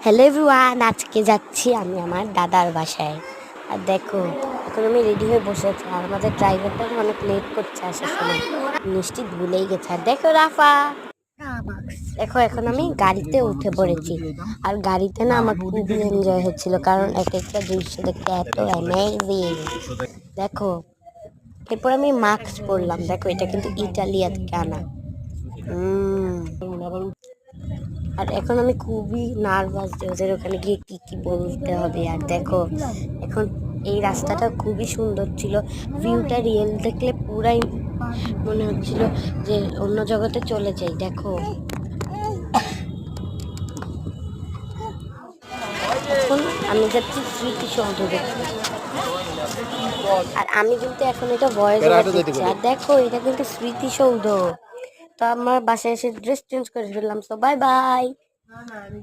Hello everyone, আজকে যাচ্ছি আমি আমার দাদার বাসায়। আর দেখো, এখন আমি রেডি হয়ে বসে আছি। আর আমাদের ড্রাইভারটা অনেক লেট করছে আসার সময়, নিশ্চিত ভুলেই গেছে। আর দেখো রাফা, দেখো এখন আমি গাড়িতে উঠে পড়েছি। আর গাড়িতে না আমার খুবই এনজয় হচ্ছিল, কারণ এক একটা দৃশ্য দেখতে এত অ্যামেজিং। দেখো, এরপর আমি মাস্ক পরলাম। দেখো, এটা কিন্তু ইটালিয়া থেকে আনা। আর এখন আমি খুবই নার্ভাস যে ওদের ওখানে গিয়ে কি কি বলতে হবে। আর দেখো, এখন এই রাস্তাটা খুবই সুন্দর ছিল। ভিউটা রিয়েল দেখলে পুরাই মনে হচ্ছিল যে অন্য জগতে চলে যাই। দেখো, এখন আমি যাচ্ছি স্মৃতিসৌধ দেখতে। আর আমি কিন্তু এখন এটা ভয়েস ওভার দিচ্ছি। আর দেখো, এটা কিন্তু স্মৃতিসৌধ। তো আমার বাসায় এসে ড্রেস চেঞ্জ করে ফেললাম। তো বাই বাই।